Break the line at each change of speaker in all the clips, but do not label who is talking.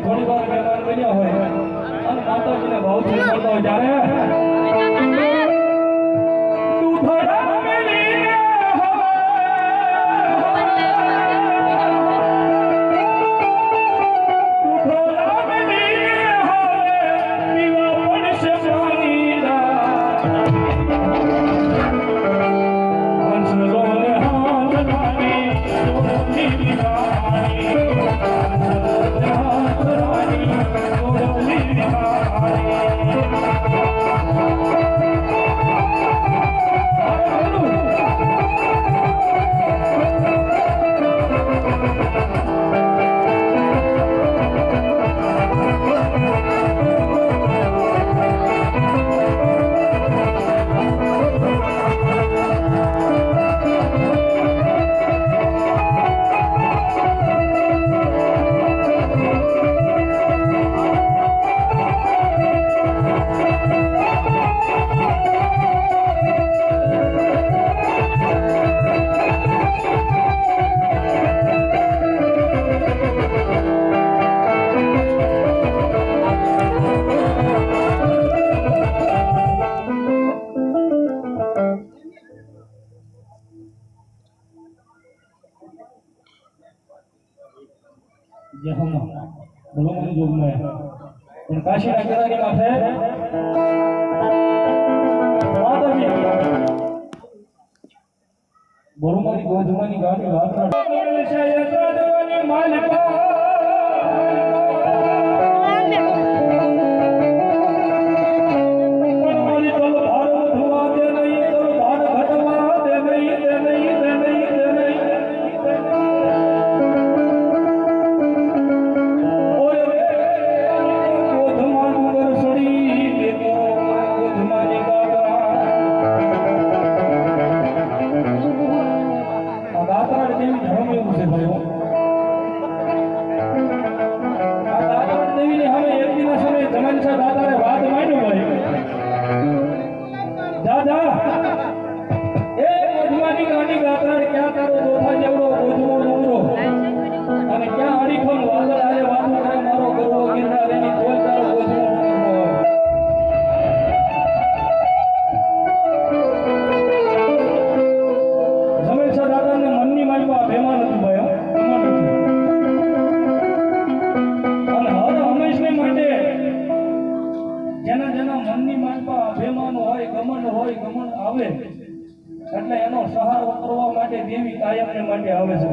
થોડી વાર મહેમાન બન્યા હોય અને માતાજીને ભાવથી મળતા હોય ત્યારે કાશીના કેરાની માથે બરુમાની ગોધમાની ગાડી રાતના એટલે એનો સહારો કરવા માટે દેવી કાયમને માટે આવે છે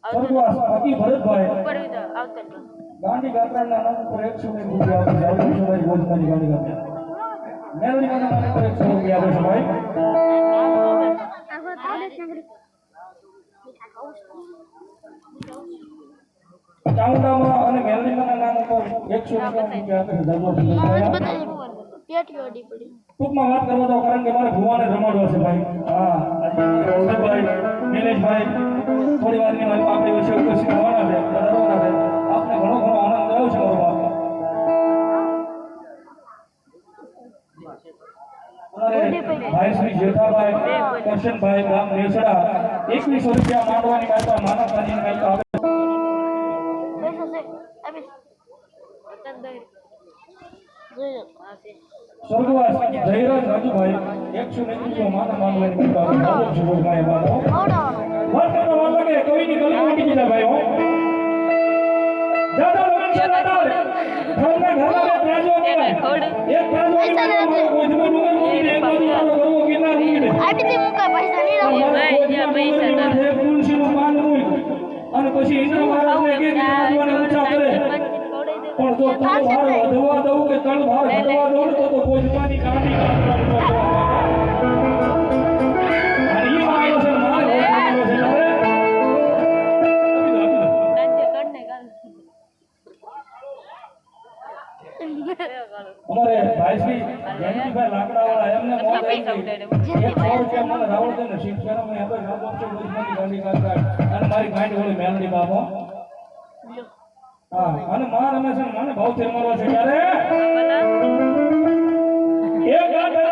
ભરતભાઈ ગાંધી ગાત્રાના નામ ઉપર 100 રૂપિયા આપે છે. ભાઈ ગોધમાની ગાંધી ગાત્રા મેલડીના નામ ઉપર 100 રૂપિયા આપે છે ભાઈ. ચાઉંડામાં અને મેલડીના નામ ઉપર 100 રૂપિયા આપે છે. ટૂંકમાં વાત કરવા તો કારણ કે મારે ભુવાને રમાડવા છે ભાઈ. હા ભાઈ નિલેશભાઈ થોડી વારની મારી આપણી વિશે ઉપસ્થિત થવાના છે, ડરવાના છે. આપને ઘણો ઘણો આનંદ થયો છે મારો બાપ. ભાઈ શ્રી જેઠાભાઈ કરશનભાઈ ગામ દેસડા 2100 રૂપિયા માંડવાની કાયદા માનવતાની કાયદા આવે. સ્વર્ગવાસ જયરાજ રાજુભાઈ 129 માતા માંડવાની કાયદા આવે. જીવનભાઈ બાબો વર્તનો વાલ લાગે કોઈની ગલી મૂકી દીધા ભાઈ હો. દાદા લગન છે દાદા ઘરના એક બાજુ કોઈનો ડુંગર મૂકીને એક બાજુ તારો ગરવો ગિરનાર મૂકીને તુલસીનું પાન મૂક અને પછી ઇન્દ્ર મહારાજને કે ગિરનારને ઊંચા કરે પણ જો તળ ભાર વધવા દઉં કે તળ ભાર ઘટવા દઉં તો ગોજમાની કાંડી અને ઈ મારો છે મારે હોવાનો છે અમારે ભાઈશ્રી જયંતિભાઈ લાકડાવાળા એમને મોત આવી ગઈ. એક ઓર કે મને રાવળદેવને શીખ કરે મેં તો જાતો છું ગોજમાની કાંડી કાઢતા અને મારી ગાંડી ઓલી મેલડી બાપો હા અને માં રમે છે મને ભાવથી અમારો છે ત્યારે એક ગાંઠ